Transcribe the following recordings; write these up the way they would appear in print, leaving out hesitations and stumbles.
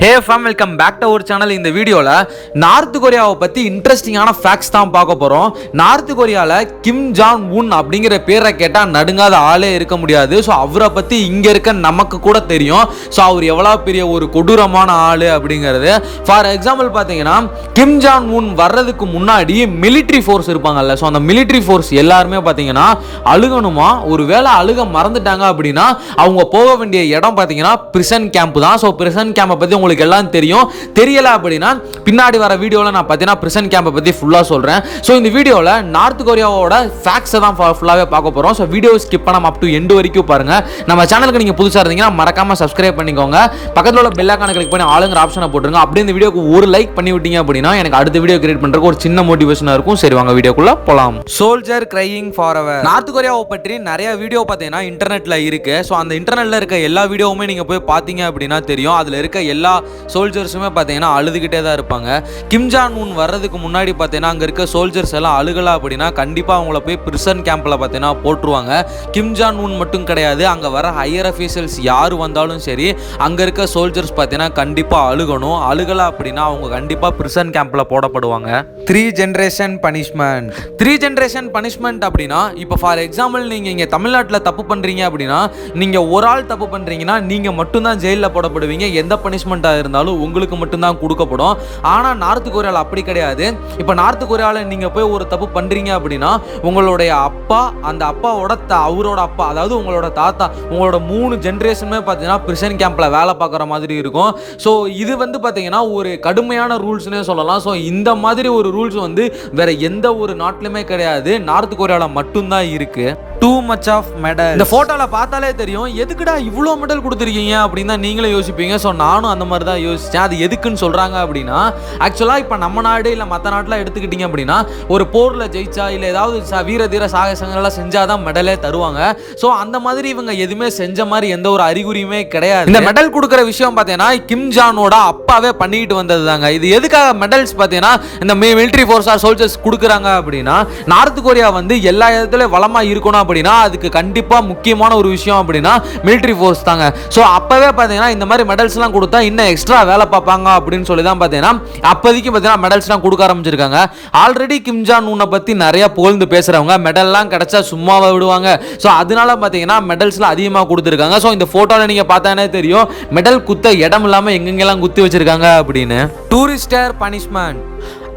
Hey fam, welcome back to our channel. இந்த வீடியோவில் north கொரியாவை பற்றி இன்ட்ரெஸ்டிங்கான ஃபேக்ட்ஸ் தான் பார்க்க போகிறோம். நார்த் கொரியாவில் கிம் ஜாங் உன் அப்படிங்கிற பேரை கேட்டால் நடுங்காத ஆளே இருக்க முடியாது. ஸோ அவரை பற்றி இங்கே இருக்க நமக்கு கூட தெரியும். ஸோ அவர் எவ்வளோ பெரிய ஒரு கொடூரமான ஆள் அப்படிங்கிறது. ஃபார் எக்ஸாம்பிள் பார்த்தீங்கன்னா, கிம் ஜாங் உன் வர்றதுக்கு முன்னாடி மிலிட்ரி ஃபோர்ஸ் இருப்பாங்கல்ல, ஸோ அந்த மிலிட்ரி ஃபோர்ஸ் எல்லாருமே பார்த்தீங்கன்னா அழுகணுமா, ஒரு வேளை அழுக மறந்துட்டாங்க அப்படின்னா அவங்க போக வேண்டிய இடம் பார்த்தீங்கன்னா பிரிசன் கேம்ப் தான். ஸோ பிரிசன் கேம்பை பற்றி உங்களுக்கு எல்லாம் தெரியும். தெரியல அப்படின்னா பின்னாடி வர வீடியோவில் நான் பார்த்தீங்கன்னா பிரிசன் கேம்பை பற்றி ஃபுல்லாக சொல்கிறேன். ஸோ இந்த வீடியோவில் நார்த் கொரியாவோட ஃபேக்ட்ஸை தான் ஃபுல்லாகவே பார்க்க போகிறோம். ஸோ வீடியோ ஸ்கிப் பண்ணாம அப் டு எண்டு வரைக்கும் பாருங்கள். நம்ம சேனலுக்கு நீங்கள் புதுசாக இருந்தீங்கன்னா மறக்காமல் சப்ஸ்கிரைப் பண்ணிக்கோங்க. பக்கத்தில் உள்ள பெல் ஐகானை கிளிக் பண்ணி ஆளுங்கிற ஆப்ஷனை போட்டுருங்க. அப்படியே இந்த வீடியோக்கு ஒரு லைக் பண்ணி விட்டீங்க அப்படின்னா எனக்கு அடுத்த வீடியோ கிரியேட் பண்ணுறதுக்கு ஒரு சின்ன மோட்டிவேஷனாக இருக்கும். சரி வாங்க வீடியோக்குள்ளே போகலாம். சோல்ஜர் கிரையிங் ஃபார் அவர். நார்த் கொரியாவை பற்றி நிறைய வீடியோ பார்த்தீங்கன்னா இன்டர்நெட்டில் இருக்குது. ஸோ அந்த இன்டர்நெட்டில் இருக்க எல்லா வீடியோவுமே நீங்கள் போய் பார்த்தீங்க அப்படின்னா தெரியும். அதில் இருக்க எல்லா சோல்ஜர்ஸுமே பார்த்தீங்கன்னா அழுதுகிட்டே தான் இருப்பாங்க. கிம் ஜாங் உன் வர்றதுக்கு முன்னாடி பார்த்தீங்கன்னா அங்கே இருக்க சோல்ஜர்ஸ் எல்லாம் அழுகலாம் அப்படின்னா கண்டிப்பாக அவங்கள போய் பிரிசன் கேம்பில் பார்த்தீங்கன்னா போட்டுருவாங்க. கிம் ஜாங் உன் மட்டும் கிடையாது, அங்கே வர ஹையர் அஃபீஷியல்ஸ் யார் வந்தாலும் சரி அங்கே இருக்க சோல்ஜர்ஸ் பார்த்தீங்கன்னா கண்டிப்பாக அழுகணும். அழுகலாம் அப்படின்னா அவங்க கண்டிப்பாக பிரிசன் கேம்பில் போடப்படுவாங்க. 3 ஜென்ரேஷன் பனிஷ்மெண்ட். 3 ஜென்ரேஷன் பனிஷ்மெண்ட் அப்படின்னா, இப்போ ஃபார் எக்ஸாம்பிள் நீங்கள் இங்கே தமிழ்நாட்டில் தப்பு பண்ணுறீங்க அப்படின்னா, நீங்கள் ஒரு ஆள் தப்பு பண்ணுறீங்கன்னா நீங்கள் மட்டும்தான் ஜெயிலில் போடப்படுவீங்க. எந்த பனிஷ்மெண்ட்டாக இருந்தாலும் உங்களுக்கு மட்டும்தான் கொடுக்கப்படும். ஆனால் நார்த் கொரியாவில் அப்படி கிடையாது. இப்போ நார்த் கொரியாவில் நீங்கள் போய் ஒரு தப்பு பண்ணுறீங்க அப்படின்னா உங்களுடைய அப்பா, அந்த அப்பாவோட அவரோட அப்பா, அதாவது உங்களோட தாத்தா, உங்களோட 3 ஜென்ரேஷனுமே பார்த்தீங்கன்னா பிரிசன் கேம்பில் வேலை பார்க்குற மாதிரி இருக்கும். ஸோ இது வந்து பார்த்தீங்கன்னா ஒரு கடுமையான ரூல்ஸ்னே சொல்லலாம். ஸோ இந்த மாதிரி ஒரு ரூல்ஸ் வந்து வேற எந்த ஒரு நாட்டிலுமே கிடையாது, நார்த் கொரியாவில் மட்டும்தான் இருக்கு. Too much of medal. இந்த போட்டோவில் பார்த்தாலே தெரியும் எதுக்குடா இவ்வளோ மெடல் கொடுத்துருக்கீங்க அப்படின்னு தான் நீங்களே யோசிப்பீங்க. ஸோ நானும் அந்த மாதிரி தான் யோசித்தேன். அது எதுக்குன்னு சொல்கிறாங்க அப்படின்னா, ஆக்சுவலாக இப்போ நம்ம நாடு இல்லை மற்ற நாட்டில் எடுத்துக்கிட்டிங்க அப்படின்னா ஒரு போரில் ஜெயிச்சா இல்லை ஏதாவது வீர தீர சாகசங்கள்லாம் செஞ்சால் தான் மெடலே தருவாங்க. ஸோ அந்த மாதிரி இவங்க எதுவுமே செஞ்ச மாதிரி எந்த ஒரு அறிகுறியுமே கிடையாது. இந்த மெடல் கொடுக்குற விஷயம் பார்த்தீங்கன்னா கிம் ஜானோட அப்பாவே பண்ணிக்கிட்டு வந்தது தாங்க. இது எதுக்காக மெடல்ஸ் பார்த்தீங்கன்னா இந்த மிலிட்ரி ஃபோர்ஸ் ஆர் சோல்ஜர்ஸ் கொடுக்குறாங்க அப்படின்னா, நார்த் கொரியா வந்து எல்லா இடத்துலையும் வளமாக இருக்கணும் அப்படின்னா அதுக்கு கண்டிப்பாக முக்கியமான ஒரு விஷயம் அப்படின்னா மிலிட்ரி ஃபோர்ஸ் தாங்க. ஸோ அப்பவே பார்த்தீங்கன்னா இந்த மாதிரி மெடல்ஸ்லாம் கொடுத்தா இன்னும் எக்ஸ்ட்ரா வேலை பார்ப்பாங்க அப்படின்னு சொல்லி தான் பார்த்தீங்கன்னா அப்போதைக்கு பார்த்தீங்கன்னா மெடல்ஸ்லாம் கொடுக்க ஆரம்பிச்சிருக்காங்க. ஆல்ரெடி கிம் ஜாங் உன்னை பற்றி நிறைய புகழ்ந்து பேசுகிறவங்க மெடல்லாம் கிடைச்சா சும்மாவை விடுவாங்க. ஸோ அதனால பார்த்தீங்கன்னா மெடல்ஸ்லாம் அதிகமாக கொடுத்துருக்காங்க. ஸோ இந்த ஃபோட்டோவில் நீங்கள் பார்த்தானே தெரியும் மெடல் குத்த இடம் இல்லாமல் எங்கெங்கெல்லாம் குத்தி வச்சிருக்காங்க அப்படின்னு. Tourister punishment.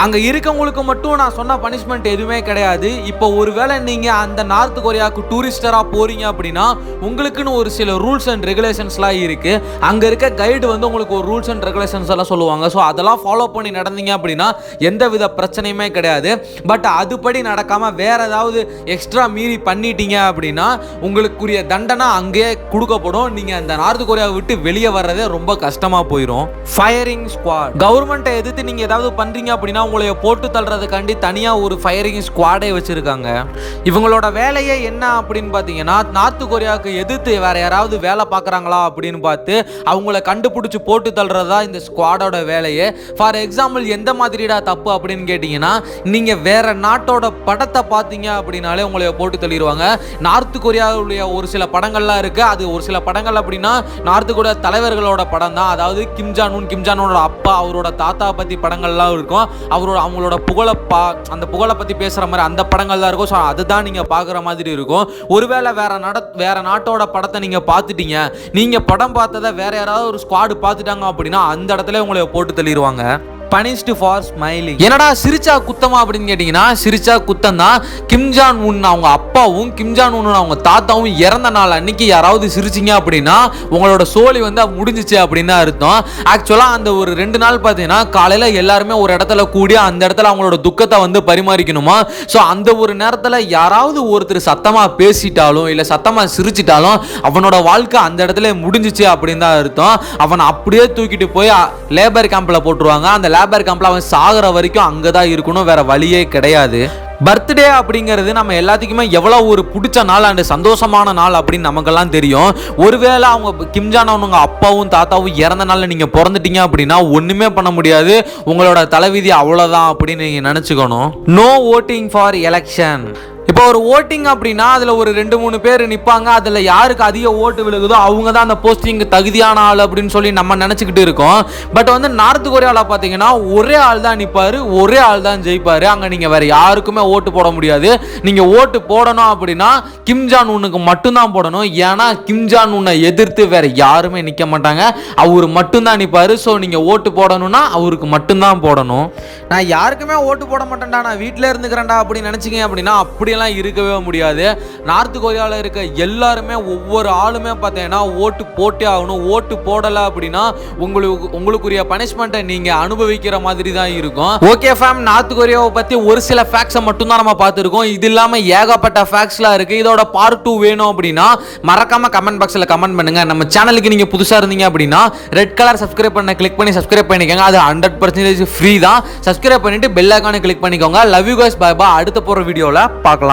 அங்கே இருக்கவங்களுக்கு மட்டும் நான் சொன்ன பனிஷ்மெண்ட் எதுவுமே கிடையாது. இப்போ ஒருவேளை நீங்கள் அந்த நார்த் கொரியாவுக்கு டூரிஸ்டராக போகிறீங்க அப்படின்னா உங்களுக்குன்னு ஒரு சில ரூல்ஸ் அண்ட் ரெகுலேஷன்ஸ்லாம் இருக்குது. அங்கே இருக்க கைடு வந்து உங்களுக்கு ஒரு ரூல்ஸ் அண்ட் ரெகுலேஷன்ஸ் எல்லாம் சொல்லுவாங்க. ஸோ அதெல்லாம் ஃபாலோ பண்ணி நடந்தீங்க அப்படின்னா எந்த வித பிரச்சனையுமே கிடையாது. பட் அதுபடி நடக்காமல் வேறு ஏதாவது எக்ஸ்ட்ரா மீறி பண்ணிட்டீங்க அப்படின்னா உங்களுக்குரிய தண்டனை அங்கேயே கொடுக்கப்படும். நீங்கள் அந்த நார்த் கொரியாவை விட்டு வெளியே வர்றதே ரொம்ப கஷ்டமாக போயிடும். Firing squad. கவர்மெண்ட்டை எதிர்த்து நீங்கள் ஏதாவது பண்ணுறீங்க அப்படின்னா உங்களை போட்டு தள்ளுறதுக்காண்டி தனியாக ஒரு ஃபயரிங் ஸ்குவாடே வச்சுருக்காங்க. இவங்களோட வேலையே என்ன அப்படின்னு பார்த்தீங்கன்னா, நார்த் கொரியாவுக்கு எதிர்த்து வேற யாராவது வேலை பார்க்குறாங்களா அப்படின்னு பார்த்து அவங்கள கண்டுபிடிச்சி போட்டு தள்ளுறதா இந்த ஸ்குவாடோட வேலையே. ஃபார் எக்ஸாம்பிள் எந்த மாதிரிடா தப்பு அப்படின்னு கேட்டிங்கன்னா, நீங்கள் வேற நாட்டோட படத்தை பார்த்தீங்க அப்படின்னாலே உங்களை போட்டு தள்ளிடுவாங்க. நார்த் கொரியாவுடைய ஒரு சில படங்கள்லாம் இருக்குது. அது ஒரு சில படங்கள் அப்படின்னா நார்த் கொரியா தலைவர்களோட படம் தான். அதாவது Kim Jong Un, Kim Jong உனோட அப்பா, அவரோட தாத்தா பற்றி படங்கள்லாம் இருக்கும். அவங்களோட அந்த புகழை பற்றி பேசுகிற மாதிரி அந்த படங்கள் தான் இருக்கும். ஸோ அதுதான் நீங்கள் பார்க்குற மாதிரி இருக்கும். ஒருவேளை வேற நாட்டோட படத்தை நீங்கள் பார்த்துட்டீங்க, நீங்கள் படம் பார்த்ததை வேற யாராவது ஒரு ஸ்குவாடு பார்த்துட்டாங்க அப்படின்னா அந்த இடத்துல உங்களை போட்டு தள்ளிடுவாங்க. Punished for smiling. என்னடா சிரிச்சா குத்தமா அப்படின்னு கேட்டிங்கன்னா, சிரிச்சா குத்தம் தான். கிம் ஜாங் உன் அவங்க அப்பாவும் கிம் ஜாங் உன் அவங்க தாத்தாவும் இறந்த நாள் அன்னைக்கு யாராவது சிரிச்சிங்க அப்படின்னா உங்களோட சோலி வந்து முடிஞ்சிச்சு அப்படின்னு அர்த்தம். ஆக்சுவலாக அந்த ஒரு 2 நாள் பார்த்தீங்கன்னா காலையில் எல்லாருமே ஒரு இடத்துல கூடி அந்த இடத்துல அவங்களோட துக்கத்தை வந்து பரிமாறிக்கணுமா. ஸோ அந்த ஒரு நேரத்தில் யாராவது ஒருத்தர் சத்தமாக பேசிட்டாலும் இல்லை சத்தமாக சிரிச்சிட்டாலும் அவனோட வாழ்க்கை அந்த இடத்துல முடிஞ்சிச்சு அப்படின்னு தான் அர்த்தம். அவனை அப்படியே தூக்கிட்டு போய் லேபர் கேம்பில் போட்டுருவாங்க. அந்த லேபர் கேம்ப்ல அவன் சாகுற வரைக்கும் அங்கே தான் இருக்கணும், வேற வழியே கிடையாது. பர்த்டே அப்படிங்கிறது நம்ம எல்லாத்துக்குமே எவ்வளோ ஒரு பிடிச்ச நாள் அண்ட் சந்தோஷமான நாள் அப்படின்னு நமக்கெல்லாம் தெரியும். ஒருவேளை அவங்க கிம் ஜாங் உன் அப்பாவும் தாத்தாவும் இறந்த நாளில் நீங்கள் பிறந்துட்டீங்க அப்படின்னா ஒன்றுமே பண்ண முடியாது, உங்களோட தலைவிதி அவ்வளோதான் அப்படின்னு நீங்கள் நினச்சிக்கணும். No voting for election. இப்போ ஒரு ஓட்டிங் அப்படின்னா அதில் ஒரு 2-3 பேர் நிற்பாங்க. அதில் யாருக்கு அதிக ஓட்டு விழுகுதோ அவங்க தான் அந்த போஸ்டிங்கு தகுதியான ஆள் அப்படின்னு சொல்லி நம்ம நினச்சிக்கிட்டு இருக்கோம். பட் வந்து நார்த் கொரியாவில் பார்த்தீங்கன்னா ஒரே ஆள் தான் நிற்பார், ஒரே ஆள் தான் ஜெயிப்பார். அங்கே நீங்கள் வேறு யாருக்குமே ஓட்டு போட முடியாது. நீங்கள் ஓட்டு போடணும் அப்படின்னா கிம் ஜான் உன்னுக்கு மட்டும்தான் போடணும். ஏன்னா கிம் ஜான் உன்னை எதிர்த்து வேறு யாருமே நிற்க மாட்டாங்க, அவர் மட்டும்தான் நிற்பார். ஸோ நீங்கள் ஓட்டு போடணும்னா அவருக்கு மட்டும்தான் போடணும். நான் யாருக்குமே ஓட்டு போட மாட்டேன்டா, நான் வீட்டில் இருந்துக்கிறேன்டா அப்படின்னு நினச்சிங்க அப்படின்னா அப்படியெல்லாம் இருக்கவே முடியாது. நார்த் கொரியாவில் இருக்க எல்லாருமே ஒவ்வொரு ஆளுமே பார்த்தீங்கன்னா ஓட்டு போட்டே ஆகணும். ஓட்டு போடலை அப்படின்னா உங்களுக்குரிய பனிஷ்மெண்ட்டை நீங்கள் அனுபவிக்கிற மாதிரி தான் இருக்கும். ஓகே ஃபேம், நார்த் கொரியாவை பற்றி ஒரு சில ஃபேக்ட்ஸை மட்டும்தான் நம்ம பார்த்துருக்கோம். இது இல்லாமல் ஏகப்பட்ட ஃபேக்ட்ஸ்லாம் இருக்குது. இதோட பார்ட் 2 வேணும் அப்படின்னா மறக்காமல் கமெண்ட் பாக்ஸில் கமெண்ட் பண்ணுங்கள். நம்ம சேனலுக்கு நீங்கள் புதுசாக இருந்தீங்க அப்படின்னா ரெட் கலர் சப்ஸ்கிரைப் பண்ண கிளிக் பண்ணி சப்ஸ்கிரைப் பண்ணிக்கோங்க. அது 100% ஃப்ரீ தான். சப்ஸ்கிரைப் பண்ணிட்டு பெல் ஐகானை கிளிக் பண்ணிக்கோங்க. Love you guys, bye bye. அடுத்த போகிற வீடியோவில் பார்க்கலாம்.